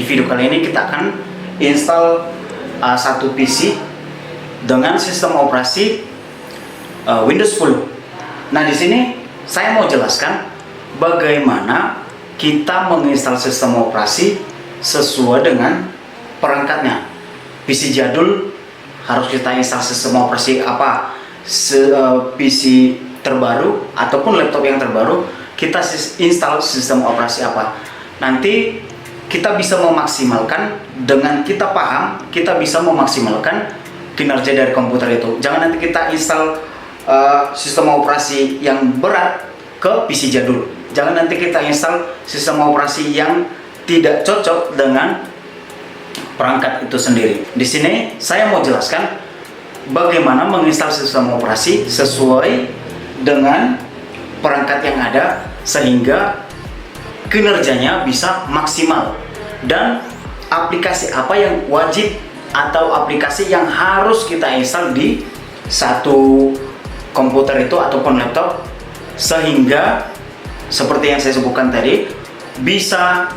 video kali ini kita akan install satu PC dengan sistem operasi Windows 10. Nah, di sini saya mau jelaskan bagaimana kita menginstal sistem operasi sesuai dengan perangkatnya. PC jadul harus kita install sistem operasi apa? PC terbaru ataupun laptop yang terbaru kita install sistem operasi apa? Nanti kita bisa memaksimalkan, dengan kita paham, kita bisa memaksimalkan kinerja dari komputer itu. Jangan nanti kita install sistem operasi yang berat ke PC jadul. Jangan nanti kita install sistem operasi yang tidak cocok dengan perangkat itu sendiri. Di sini saya mau jelaskan bagaimana menginstal sistem operasi sesuai dengan perangkat yang ada sehingga kinerjanya bisa maksimal, dan aplikasi apa yang wajib atau aplikasi yang harus kita install di satu komputer itu ataupun laptop sehingga seperti yang saya sebutkan tadi bisa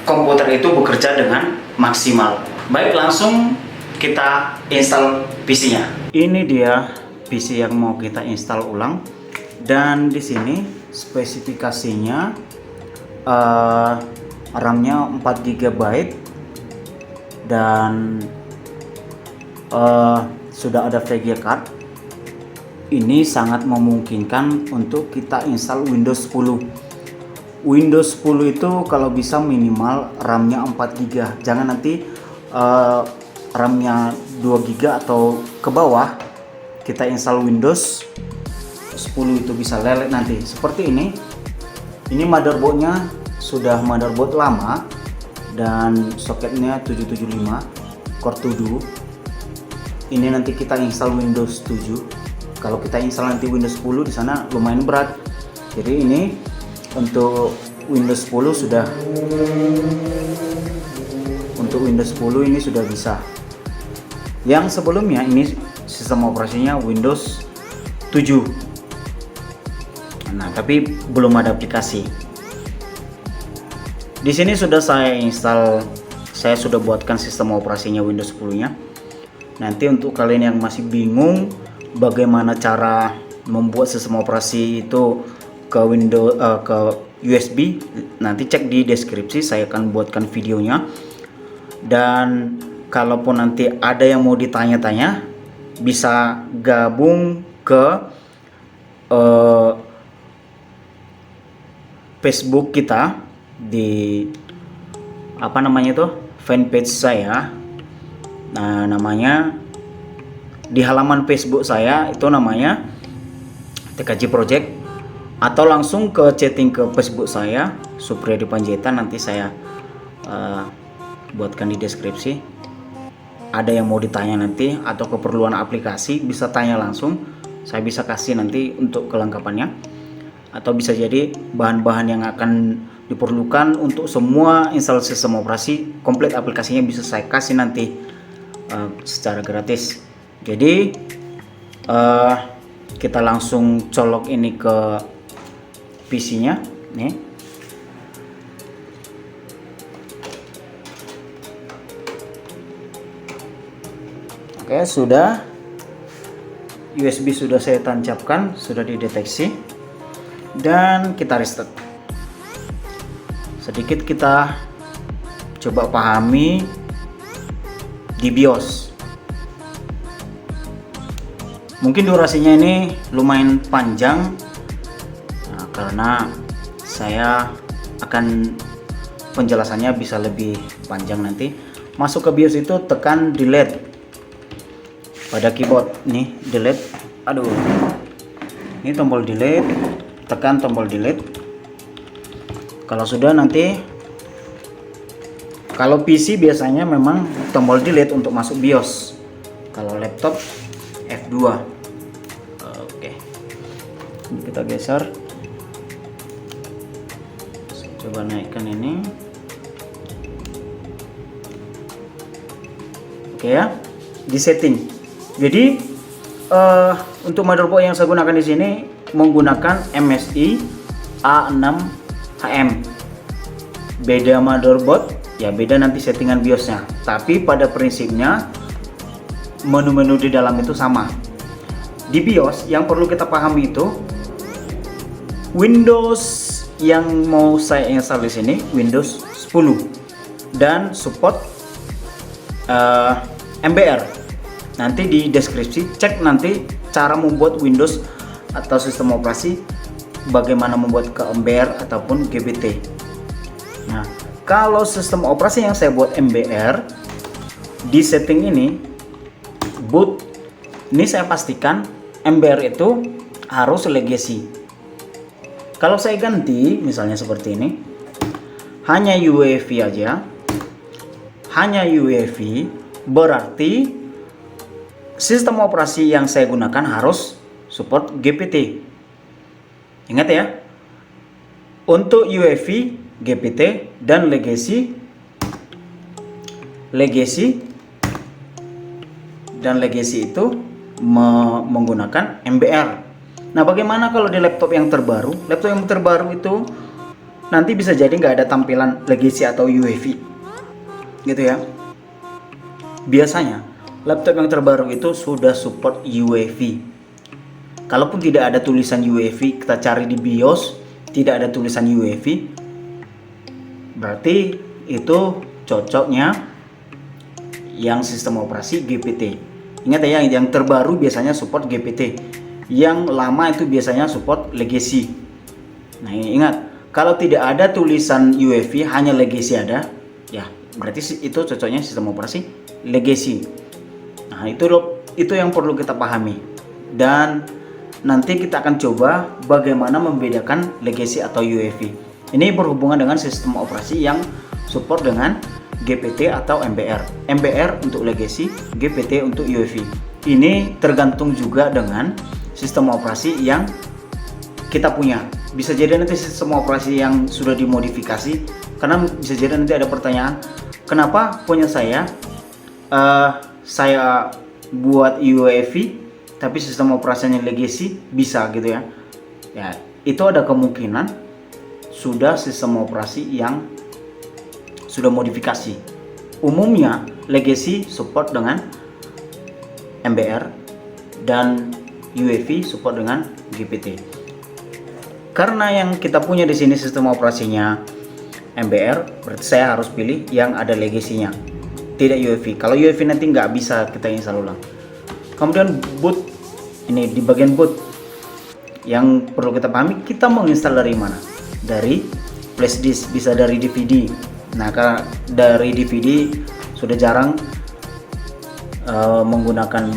komputer itu bekerja dengan maksimal. Baik, langsung kita install PC-nya. Ini dia PC yang mau kita install ulang, dan di sini spesifikasinya RAM-nya 4 GB dan sudah ada VGA card. Ini sangat memungkinkan untuk kita install Windows 10. Windows 10 itu kalau bisa minimal RAM-nya 4 GB. Jangan nanti RAM-nya 2 GB atau ke bawah kita install Windows 10 itu bisa lelet nanti. Seperti ini. Ini motherboardnya sudah motherboard lama dan soketnya 775 Core 7. Ini nanti kita install Windows 7. Kalau kita install nanti Windows 10 di sana lumayan berat. Jadi ini untuk Windows 10 sudah, untuk Windows 10 ini sudah bisa. Yang sebelumnya ini sistem operasinya Windows 7. Nah, tapi belum ada aplikasi. Di sini sudah saya install, saya sudah buatkan sistem operasinya Windows 10-nya. Nanti untuk kalian yang masih bingung bagaimana cara membuat sistem operasi itu ke Windows ke USB, nanti cek di deskripsi, saya akan buatkan videonya. Dan kalaupun nanti ada yang mau ditanya-tanya, bisa gabung ke Facebook kita di apa namanya itu, fanpage saya. Nah, namanya di halaman Facebook saya itu namanya TKJ Project, atau langsung ke chatting ke Facebook saya Supriyadi Panjaitan, nanti saya buatkan di deskripsi. Ada yang mau ditanya nanti atau keperluan aplikasi bisa tanya langsung, saya bisa kasih nanti untuk kelengkapannya. Atau bisa jadi bahan-bahan yang akan diperlukan untuk semua install sistem operasi komplit aplikasinya bisa saya kasih nanti secara gratis. Jadi kita langsung colok ini ke PC-nya nih. Oke, sudah. USB sudah saya tancapkan, sudah dideteksi. Dan kita restart. Sedikit kita coba pahami di BIOS. Mungkin durasinya ini lumayan panjang, nah, karena saya akan penjelasannya bisa lebih panjang nanti. Masuk ke BIOS itu tekan delete pada keyboard nih, delete. Aduh, ini tombol delete, tekan tombol delete. Kalau sudah nanti, kalau PC biasanya memang tombol delete untuk masuk BIOS. Kalau laptop F2. Oke, kita geser. Coba naikkan ini. Oke ya, di setting. Jadi untuk motherboard yang saya gunakan di sini menggunakan MSI A6HM. Beda motherboard Ya beda nanti settingan BIOSnya, tapi pada prinsipnya menu-menu di dalam itu sama. Di BIOS yang perlu kita pahami itu Windows yang mau saya install di sini Windows 10 dan support MBR. Nanti di deskripsi cek nanti cara membuat Windows atau sistem operasi, bagaimana membuat ke MBR ataupun GBT. Nah, kalau sistem operasi yang saya buat MBR, di setting ini boot, ini saya pastikan MBR itu harus legacy. Kalau saya ganti misalnya seperti ini, hanya UEFI aja, hanya UEFI, berarti sistem operasi yang saya gunakan harus support GPT. Ingat ya, untuk UEFI, GPT, dan legacy itu menggunakan MBR. Nah, bagaimana kalau di laptop yang terbaru? Laptop yang terbaru itu nanti bisa jadi nggak ada tampilan legacy atau UEFI, gitu ya. Biasanya laptop yang terbaru itu sudah support UEFI. Kalaupun tidak ada tulisan UEFI, kita cari di BIOS tidak ada tulisan UEFI, berarti itu cocoknya yang sistem operasi GPT. Ingat ya, yang terbaru biasanya support GPT, yang lama itu biasanya support legacy. Nah, ingat, kalau tidak ada tulisan UEFI, hanya legacy ada, ya berarti itu cocoknya sistem operasi legacy. Nah, itu yang perlu kita pahami. Dan nanti kita akan coba bagaimana membedakan legacy atau UEFI. Ini berhubungan dengan sistem operasi yang support dengan GPT atau MBR. MBR untuk legacy, GPT untuk UEFI. Ini tergantung juga dengan sistem operasi yang kita punya. Bisa jadi nanti sistem operasi yang sudah dimodifikasi, karena bisa jadi nanti ada pertanyaan, kenapa punya saya buat UEFI tapi sistem operasinya legacy bisa gitu ya. Ya, itu ada kemungkinan sudah sistem operasi yang sudah modifikasi. Umumnya legacy support dengan MBR dan UEFI support dengan GPT. Karena yang kita punya di sini sistem operasinya MBR, berarti saya harus pilih yang ada legacy-nya, tidak UEFI. Kalau UEFI nanti nggak bisa kita install ulang. Kemudian boot, ini di bagian boot yang perlu kita pahami, kita menginstal dari mana? Dari flash disk, bisa dari DVD. Nah, karena dari DVD sudah jarang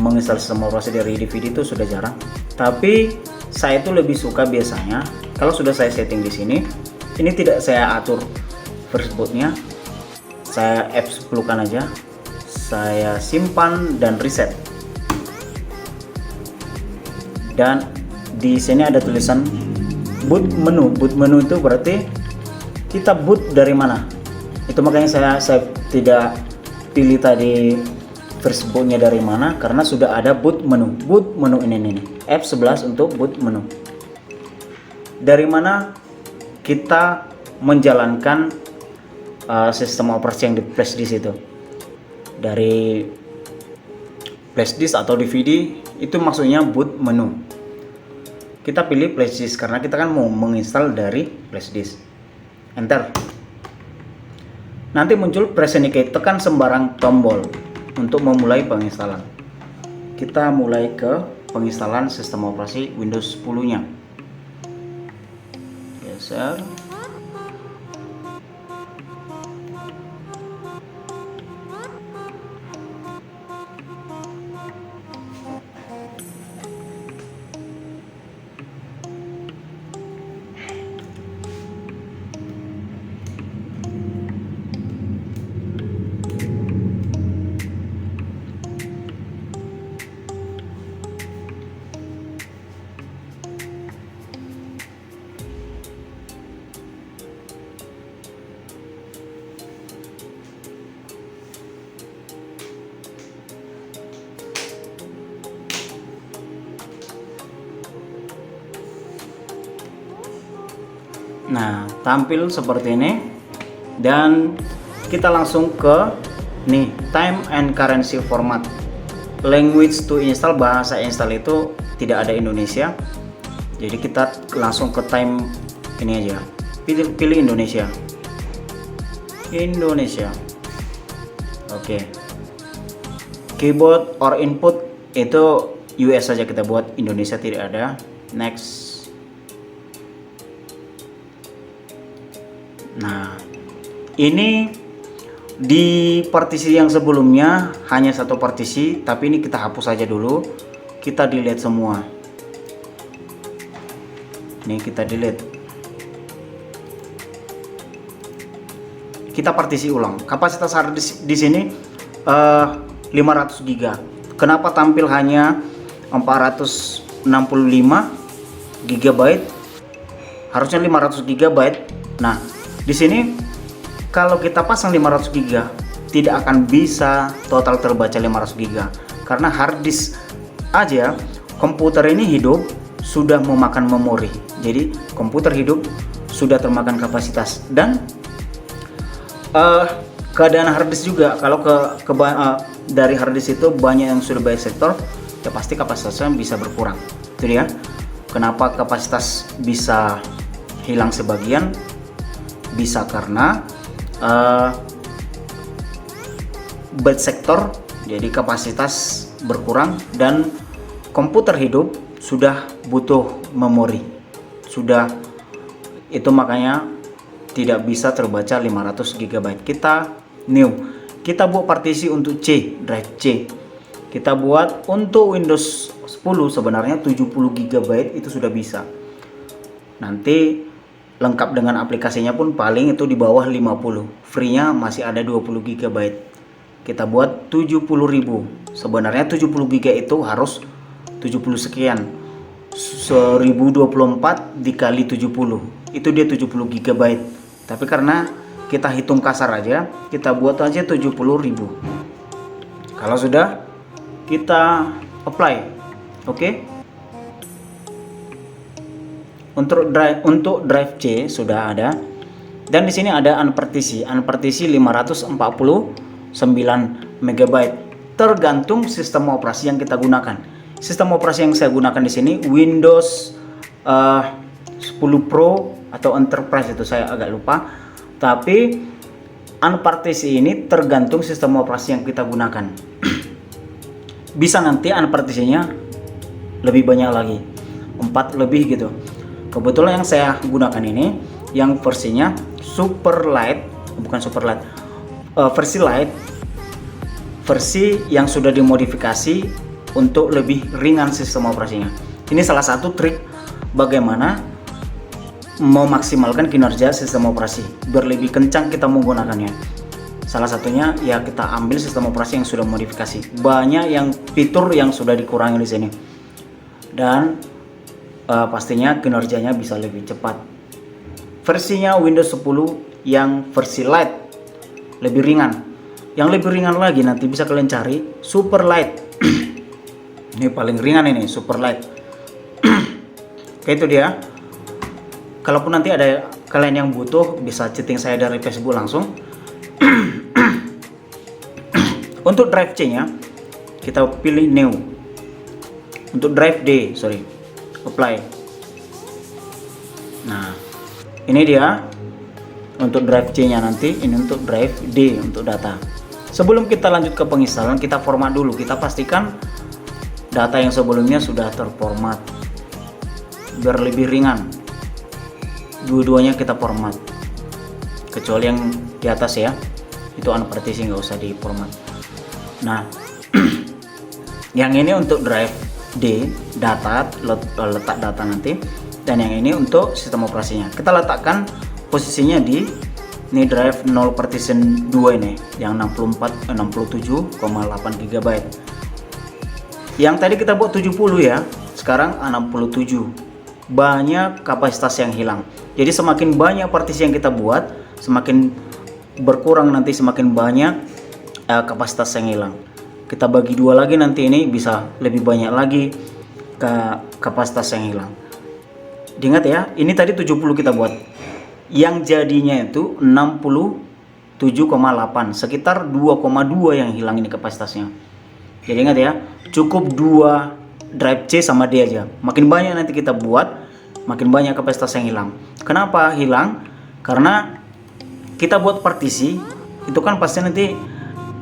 menginstal sistem operasi dari DVD, itu sudah jarang. Tapi saya itu lebih suka biasanya kalau sudah saya setting di sini, ini tidak saya atur first bootnya, saya F10 kan aja, saya simpan dan reset. Dan di sini ada tulisan boot menu. Boot menu itu berarti kita boot dari mana. Itu makanya saya tidak pilih tadi first bootnya dari mana, karena sudah ada boot menu. Boot menu ini F11 untuk boot menu. Dari mana kita menjalankan sistem operasi yang di flash disk itu? Dari flash disk atau DVD, itu maksudnya boot menu. Kita pilih flash disk karena kita kan mau menginstal dari flash disk. Enter. Nanti muncul press any key, tekan sembarang tombol untuk memulai penginstalan. Kita mulai ke penginstalan sistem operasi Windows 10-nya. Geser. Nah, tampil seperti ini. Dan kita langsung ke nih, time and currency format. Language to install, bahasa install itu tidak ada Indonesia. Jadi kita langsung ke time ini aja. Pilih Indonesia. Oke. Keyboard or input itu US saja kita buat, Indonesia tidak ada. Next. Nah, ini di partisi yang sebelumnya hanya satu partisi, tapi ini kita hapus saja dulu. Kita delete semua. Ini kita delete. Kita partisi ulang. Kapasitas hard disk di sini 500 GB. Kenapa tampil hanya 465 GB? Harusnya 500 GB. Nah, di sini kalau kita pasang 500 GB tidak akan bisa total terbaca 500 GB karena hard disk aja komputer ini hidup sudah memakan memori. Jadi komputer hidup sudah termakan kapasitas. Dan keadaan hard disk juga, kalau dari hard disk itu banyak yang sudah sektor, ya pasti kapasitasnya bisa berkurang. Itu dia kenapa kapasitas bisa hilang sebagian. Bisa karena bad sector, jadi kapasitas berkurang, dan komputer hidup sudah butuh memori, sudah itu makanya tidak bisa terbaca 500 GB. Kita new, kita buat partisi untuk C, drive C. Kita buat untuk Windows 10 sebenarnya 70 GB itu sudah bisa. Nanti lengkap dengan aplikasinya pun paling itu di bawah 50. Free-nya masih ada 20 GB. Kita buat 70.000. Sebenarnya 70 GB itu harus 70 sekian. 1024 dikali 70. Itu dia 70 GB. Tapi karena kita hitung kasar aja, kita buat aja 70.000. Kalau sudah, kita apply. Oke. Untuk drive C sudah ada. Dan di sini ada unpartisi 549 MB. Tergantung sistem operasi yang kita gunakan. Sistem operasi yang saya gunakan di sini Windows 10 Pro atau Enterprise, itu saya agak lupa. Tapi unpartisi ini tergantung sistem operasi yang kita gunakan. Bisa nanti unpartisinya lebih banyak lagi, 4 lebih gitu. Kebetulan yang saya gunakan ini yang versinya super light, bukan super light, versi light, versi yang sudah dimodifikasi untuk lebih ringan sistem operasinya. Ini salah satu trik bagaimana memaksimalkan kinerja sistem operasi biar lebih kencang kita menggunakannya. Salah satunya ya kita ambil sistem operasi yang sudah modifikasi. Banyak yang fitur yang sudah dikurangi di sini. Dan pastinya kinerjanya bisa lebih cepat. Versinya Windows 10 yang versi light lebih ringan. Yang lebih ringan lagi nanti bisa kalian cari super light. Ini paling ringan ini, super light. Oke, itu dia. Kalaupun nanti ada kalian yang butuh, bisa chatting saya dari Facebook langsung. Untuk drive C nya kita pilih new. Untuk drive D, apply. Nah, ini dia untuk drive C nya nanti. Ini untuk drive D untuk data. Sebelum kita lanjut ke penginstalan, kita format dulu. Kita pastikan data yang sebelumnya sudah terformat biar lebih ringan. Dua-duanya kita format, kecuali yang di atas ya, itu unpartisi nggak usah di format. Nah, yang ini untuk drive D, data, letak data nanti, dan yang ini untuk sistem operasinya. Kita letakkan posisinya di ini drive 0 partition 2 ini, yang 67,8 GB. Yang tadi kita buat 70 ya, sekarang 67. Banyak kapasitas yang hilang. Jadi semakin banyak partisi yang kita buat, semakin berkurang nanti, semakin banyak kapasitas yang hilang. Kita bagi dua lagi nanti, ini bisa lebih banyak lagi ke kapasitas yang hilang. Diingat ya, ini tadi 70 kita buat. Yang jadinya itu 67 7,8, sekitar 2,2 yang hilang ini kapasitasnya. Jadi ingat ya, cukup 2 drive C sama D aja. Makin banyak nanti kita buat, makin banyak kapasitas yang hilang. Kenapa hilang? Karena kita buat partisi itu kan pasti nanti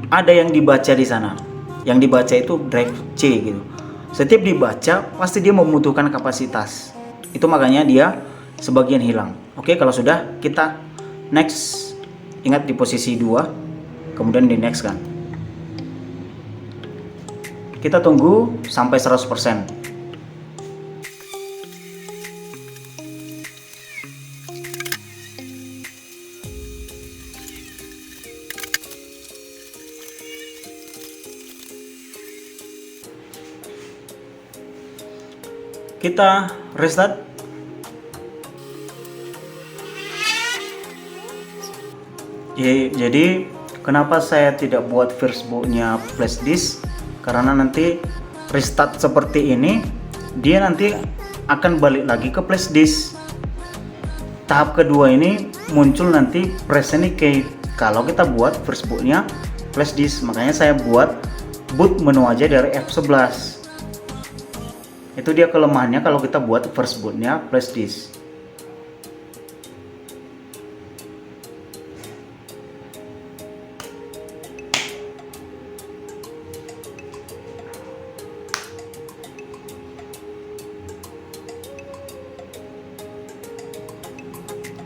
ada yang dibaca di sana. Yang dibaca itu drive C gitu. Setiap dibaca pasti dia membutuhkan kapasitas. Itu makanya dia sebagian hilang. Oke, kalau sudah kita next. Ingat di posisi 2, kemudian di next kan. Kita tunggu sampai 100%. Kita restart. Jadi kenapa saya tidak buat firstbootnya flash disk? Karena nanti restart seperti ini, dia nanti akan balik lagi ke flash disk. Tahap kedua ini muncul nanti present key kalau kita buat firstbootnya flash disk. Makanya saya buat boot menu aja dari F11. Itu dia kelemahannya kalau kita buat firstbootnya flash disk.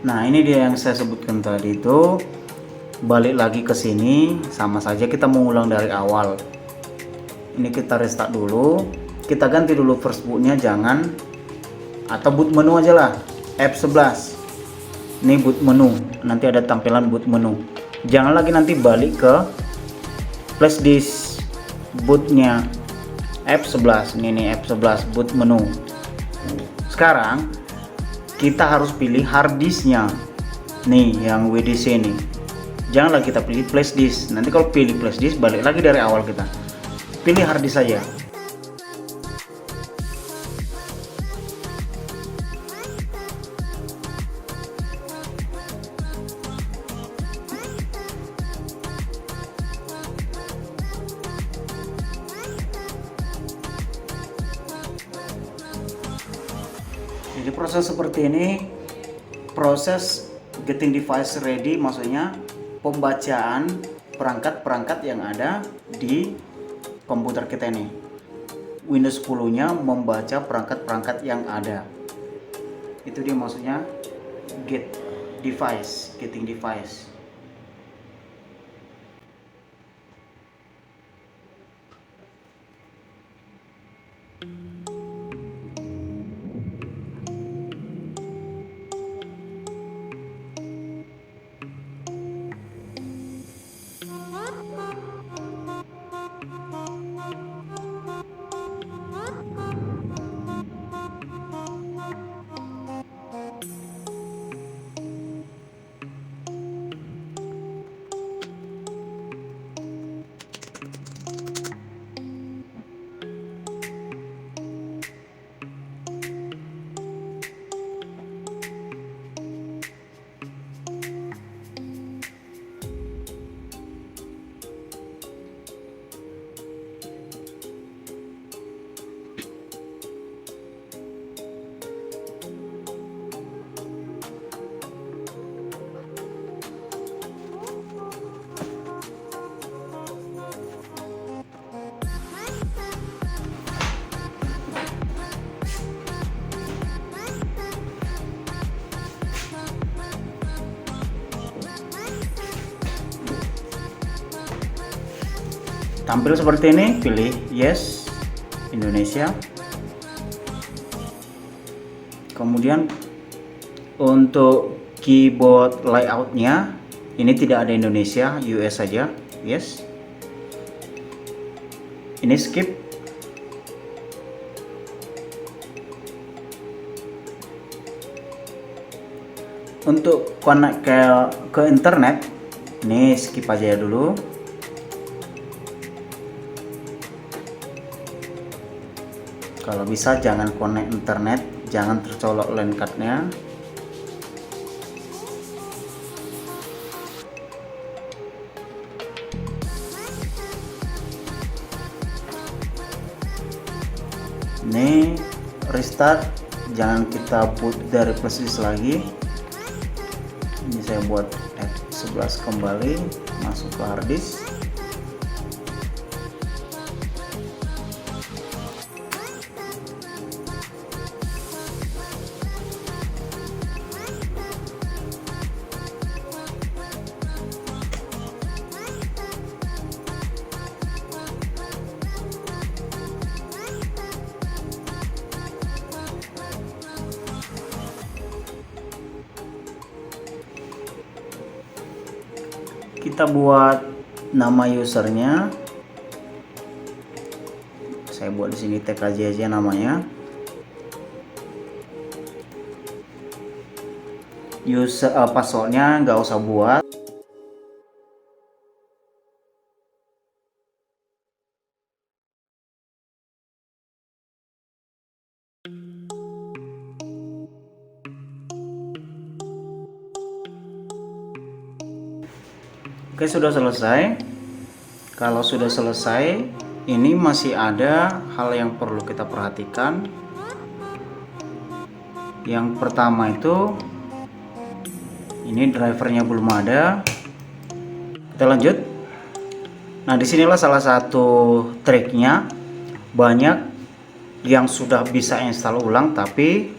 Nah, ini dia yang saya sebutkan tadi itu, balik lagi ke sini, sama saja kita mengulang dari awal. Ini kita restart dulu, kita ganti dulu firstbootnya, jangan, atau boot menu aja lah, F11. Ini boot menu, nanti ada tampilan boot menu. Jangan lagi nanti balik ke flash disk, bootnya F11. Ini nih F11 boot menu. Sekarang kita harus pilih hard disknya nih, yang WDC nih. Janganlah kita pilih flash disk. Nanti kalau pilih flash disk balik lagi dari awal, kita pilih hard disk saja. Jadi proses seperti ini, proses getting device ready, maksudnya pembacaan perangkat-perangkat yang ada di komputer kita ini. Windows 10-nya membaca perangkat-perangkat yang ada. Itu dia maksudnya getting device. Tampil seperti ini, pilih yes Indonesia. Kemudian untuk keyboard layoutnya ini tidak ada Indonesia, US saja, yes. Ini skip. Untuk connect ke internet, ini skip aja dulu. Kalau bisa jangan connect internet, jangan tercolok LAN card-nya. Ini restart, jangan kita put dari flash disk lagi. Ini saya buat F11 kembali, masuk ke hard disk. Kita buat nama usernya, saya buat di sini TKJ aja namanya. User passwordnya nggak usah buat. Oke, sudah selesai. Kalau sudah selesai, ini masih ada hal yang perlu kita perhatikan. Yang pertama itu, ini drivernya belum ada. Kita lanjut. Nah, disinilah salah satu triknya. Banyak yang sudah bisa install ulang, tapi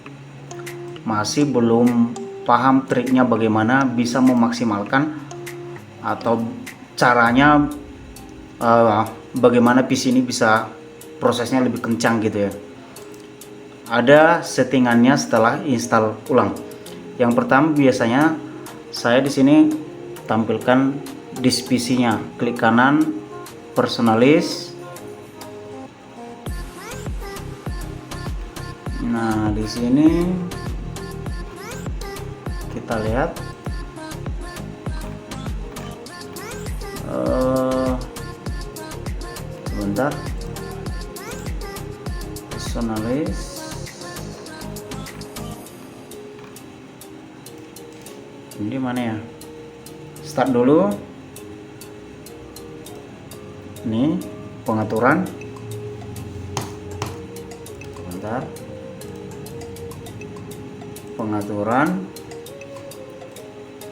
masih belum paham triknya bagaimana bisa memaksimalkan atau caranya bagaimana PC ini bisa prosesnya lebih kencang gitu ya. Ada settingannya setelah install ulang. Yang pertama biasanya saya di sini tampilkan disk PC-nya. Klik kanan, personalis. Nah, di sini kita lihat sebentar, personalis. Ini mana ya? Start dulu. Ini pengaturan. Sebentar. Pengaturan.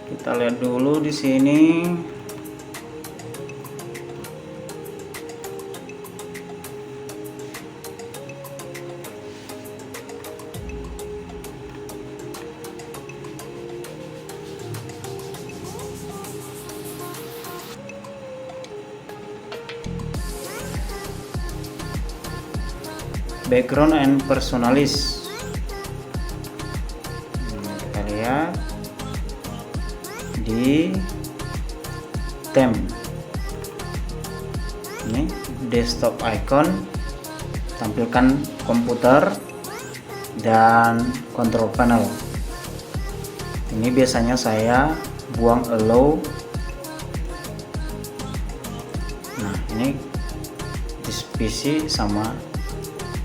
Kita lihat dulu di sini. Background and personalis. Kita lihat di theme. Ini desktop icon, tampilkan komputer dan control panel. Ini biasanya saya buang allow. Nah, ini disk PC sama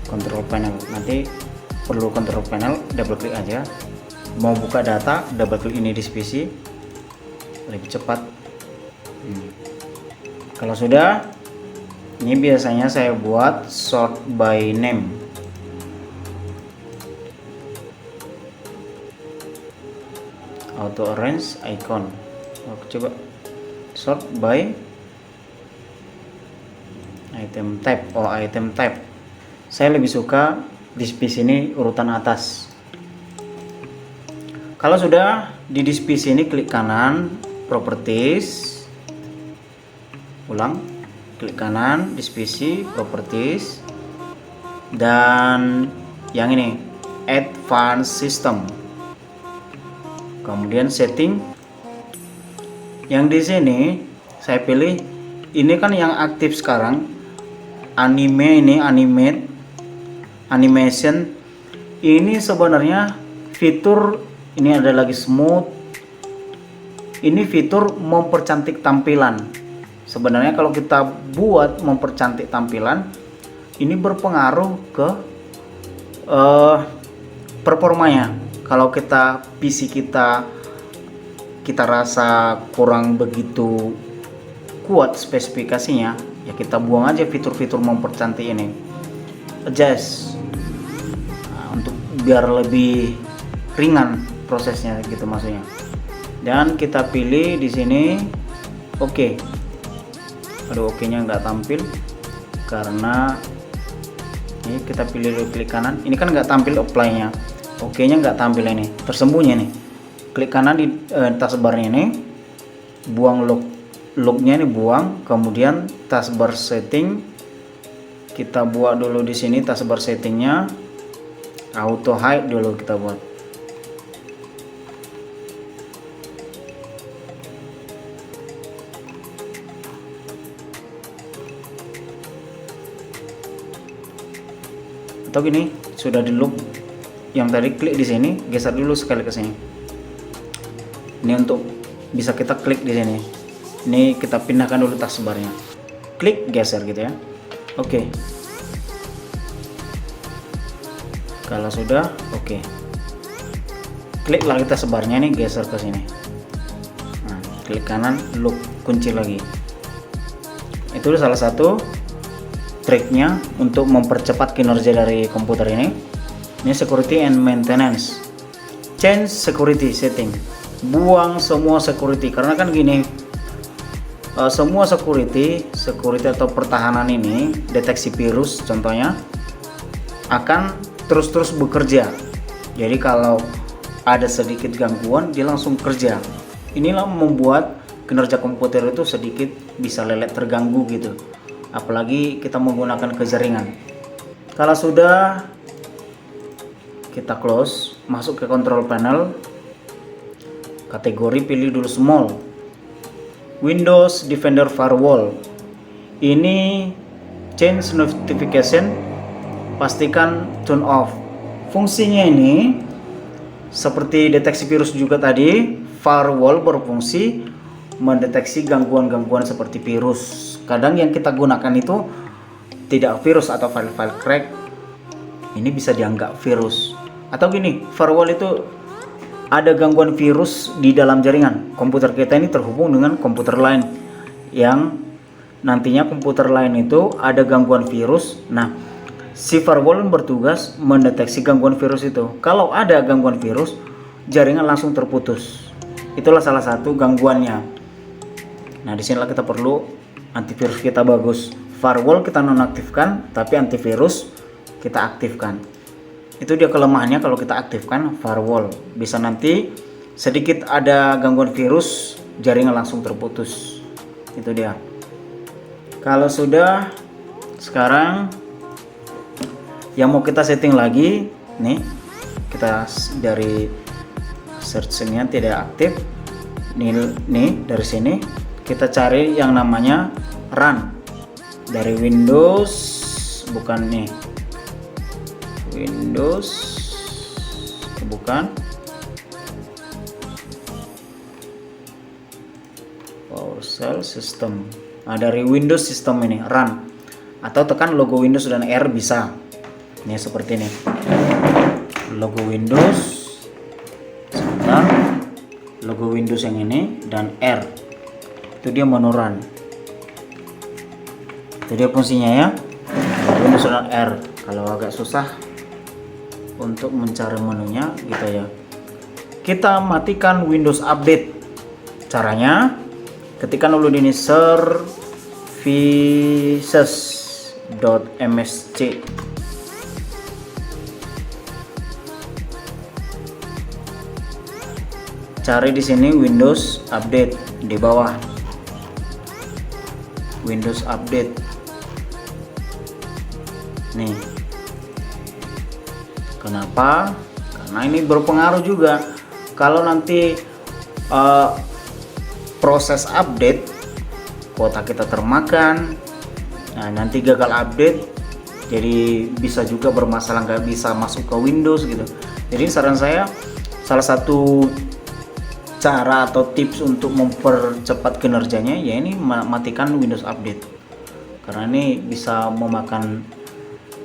control panel. Nanti perlu control panel, double klik aja. Mau buka data, double klik ini di PC, lebih cepat. Kalau sudah, ini biasanya saya buat sort by name. Auto arrange icon. Oke, coba sort by item type. Oh, item type. Saya lebih suka disk PC ini urutan atas. Kalau sudah di disk PC ini, klik kanan, properties, ulang, klik kanan, disk PC, properties, dan yang ini advanced system. Kemudian setting. Yang di sini saya pilih ini kan yang aktif sekarang. Anime ini, animation ini sebenarnya fitur ini ada lagi smooth. Ini fitur mempercantik tampilan. Sebenarnya kalau kita buat mempercantik tampilan, ini berpengaruh ke performanya. Kalau kita PC kita rasa kurang begitu kuat spesifikasinya, ya kita buang aja fitur-fitur mempercantik ini. Adjust. biar lebih ringan prosesnya gitu maksudnya. Dan kita pilih di sini oke. Aduh, oke-nya nggak tampil karena ini kita pilih dulu, klik kanan. Ini kan nggak tampil apply-nya. Oke-nya nggak tampil, ini tersembunyi nih. Klik kanan di taskbar-nya ini, buang lognya ini buang, kemudian taskbar setting kita buat dulu di sini. Taskbar settingnya auto hide dulu kita buat. Atau gini, sudah di loop yang tadi, klik di sini, geser dulu sekali ke sini. Ini untuk bisa kita klik di sini. Ini kita pindahkan dulu taskbarnya. Klik, geser gitu ya. Oke. Kalau sudah, oke. Klik lagi taskbarnya nih, geser ke sini. Nah, klik kanan, loop, kunci lagi. Itu salah satu triknya untuk mempercepat kinerja dari komputer ini. Ini security and maintenance. Change security setting. Buang semua security, karena kan gini, semua security atau pertahanan ini, deteksi virus contohnya, akan terus bekerja. Jadi kalau ada sedikit gangguan, dia langsung kerja. Inilah membuat kinerja komputer itu sedikit bisa lelet, terganggu gitu. Apalagi kita menggunakan kejaringan. Kalau sudah, kita close, masuk ke control panel, kategori pilih dulu small, Windows Defender Firewall. Ini change notification, pastikan turn off. Fungsinya ini seperti deteksi virus juga tadi, firewall berfungsi mendeteksi gangguan-gangguan seperti virus. Kadang yang kita gunakan itu tidak virus atau file-file crack, ini bisa dianggap virus. Atau gini, firewall itu ada gangguan virus di dalam jaringan komputer kita ini terhubung dengan komputer lain, yang nantinya komputer lain itu ada gangguan virus. Nah, si firewall bertugas mendeteksi gangguan virus itu. Kalau ada gangguan virus, jaringan langsung terputus. Itulah salah satu gangguannya. Nah, disinilah kita perlu antivirus kita bagus. Firewall kita nonaktifkan, tapi antivirus kita aktifkan. Itu dia kelemahannya kalau kita aktifkan firewall. Bisa nanti sedikit ada gangguan virus, jaringan langsung terputus. Itu dia. Kalau sudah, sekarang yang mau kita setting lagi, nih kita dari searchingnya tidak aktif. Nih dari sini kita cari yang namanya run dari Windows, bukan nih Windows, bukan PowerShell System. Nah, dari Windows System ini run, atau tekan logo Windows dan R bisa. Ini seperti ini, logo Windows, sebentar, logo Windows yang ini dan R, itu dia menu run. Itu dia fungsinya ya, Windows dan R. Kalau agak susah untuk mencari menunya gitu ya, kita matikan Windows Update. Caranya, ketikkan dulu ini services.msc. Cari di sini Windows Update di bawah. Windows Update. Nih. Kenapa? Karena ini berpengaruh juga. Kalau nanti proses update, kuota kita termakan, nah nanti gagal update, jadi bisa juga bermasalah, nggak bisa masuk ke Windows gitu. Jadi saran saya, salah satu cara atau tips untuk mempercepat kinerjanya ya ini matikan Windows Update, karena ini bisa memakan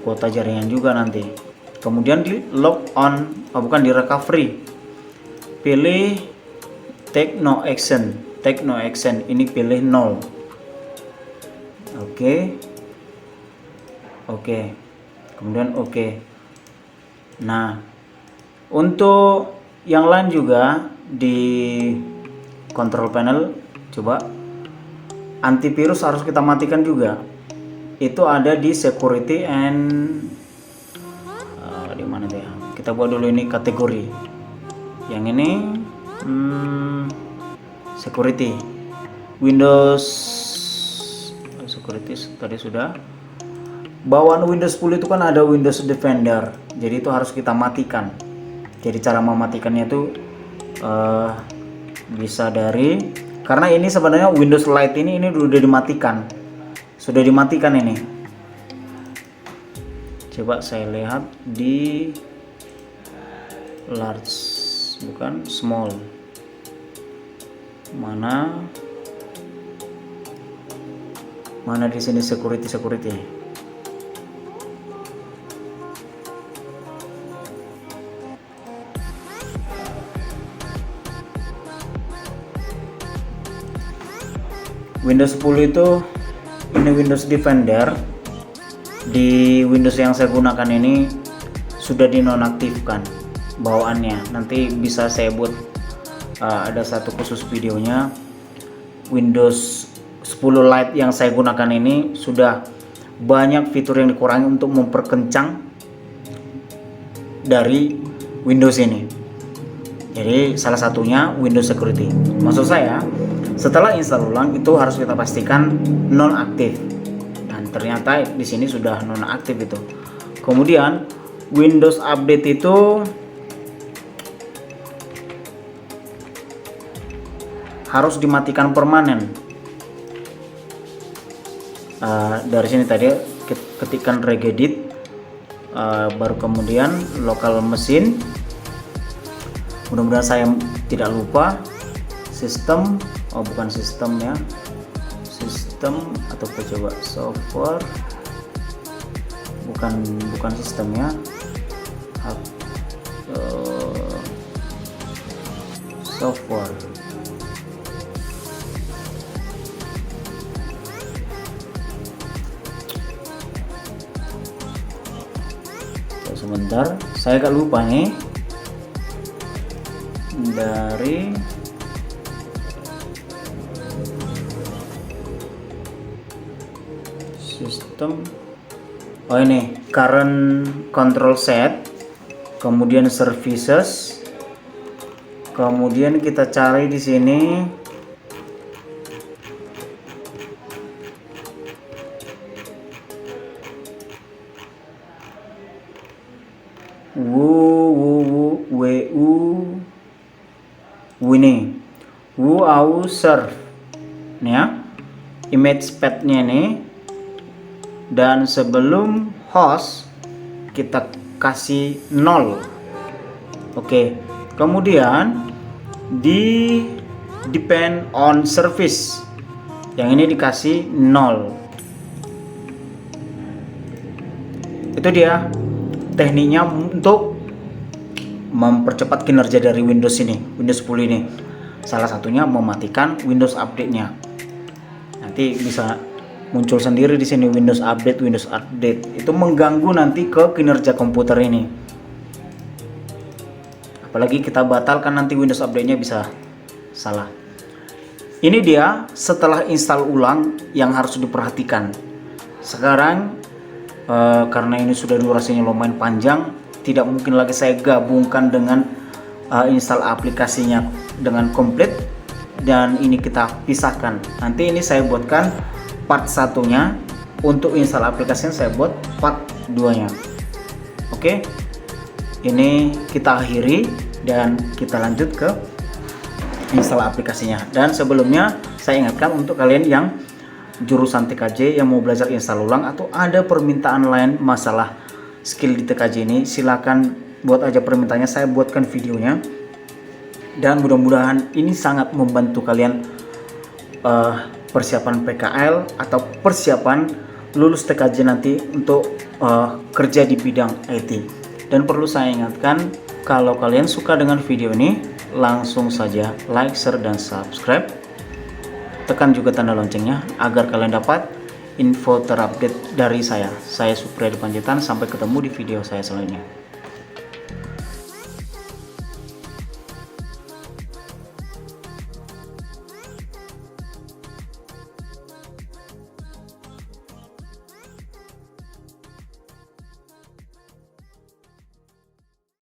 kuota jaringan juga nanti. Kemudian di log on, bukan di recovery, pilih take no action, ini pilih 0. Oke, kemudian oke. Nah, Untuk yang lain juga di control panel, coba antivirus harus kita matikan juga. Itu ada di security and di mana dia? Kita buat dulu ini kategori. Yang ini security. Windows security tadi sudah. Bawaan Windows 10 itu kan ada Windows Defender. Jadi itu harus kita matikan. Jadi cara mematikannya itu bisa dari, karena ini sebenarnya Windows Lite ini sudah dimatikan. Sudah dimatikan ini. Coba saya lihat di large, bukan small. Mana di sini security. Windows 10 itu ini Windows Defender. Di Windows yang saya gunakan ini sudah dinonaktifkan bawaannya. Nanti bisa saya buat ada satu khusus videonya. Windows 10 Lite yang saya gunakan ini sudah banyak fitur yang dikurangi untuk memperkencang dari Windows ini. Jadi salah satunya Windows Security. Maksud saya, setelah install ulang itu harus kita pastikan nonaktif. Dan ternyata di sini sudah nonaktif itu. Kemudian Windows Update itu harus dimatikan permanen. Dari sini tadi ketikkan regedit, baru kemudian lokal mesin. Mudah-mudahan saya tidak lupa. Sistem, oh bukan sistem ya, sistem atau coba software, bukan sistem ya, software. Sebentar, saya agak lupa nih. Dari sistem, oh ini current control set, kemudian services, kemudian kita cari di sini ini WAU serve nih ya, image path-nya ini, dan sebelum host kita kasih 0. Oke, kemudian di depend on service yang ini dikasih 0. Itu dia tekniknya untuk mempercepat kinerja dari Windows ini, Windows 10 ini. Salah satunya mematikan Windows update-nya. Nanti bisa muncul sendiri di sini Windows update. Itu mengganggu nanti ke kinerja komputer ini. Apalagi kita batalkan nanti Windows update-nya bisa salah. Ini dia setelah install ulang yang harus diperhatikan. Sekarang karena ini sudah durasinya lumayan panjang, tidak mungkin lagi saya gabungkan dengan install aplikasinya dengan komplit, dan ini kita pisahkan. Nanti ini saya buatkan part satunya, untuk install aplikasinya saya buat part 2 nya. Oke, ini kita akhiri dan kita lanjut ke install aplikasinya. Dan sebelumnya saya ingatkan untuk kalian yang jurusan TKJ yang mau belajar install ulang atau ada permintaan lain masalah skill di TKJ ini, silakan buat aja permintaannya, saya buatkan videonya. Dan mudah-mudahan ini sangat membantu kalian persiapan PKL atau persiapan lulus TKJ nanti untuk kerja di bidang IT. Dan perlu saya ingatkan, kalau kalian suka dengan video ini, langsung saja like, share, dan subscribe. Tekan juga tanda loncengnya agar kalian dapat info terupdate dari saya. Saya Supriyadi Panjaitan, sampai ketemu di video saya selanjutnya.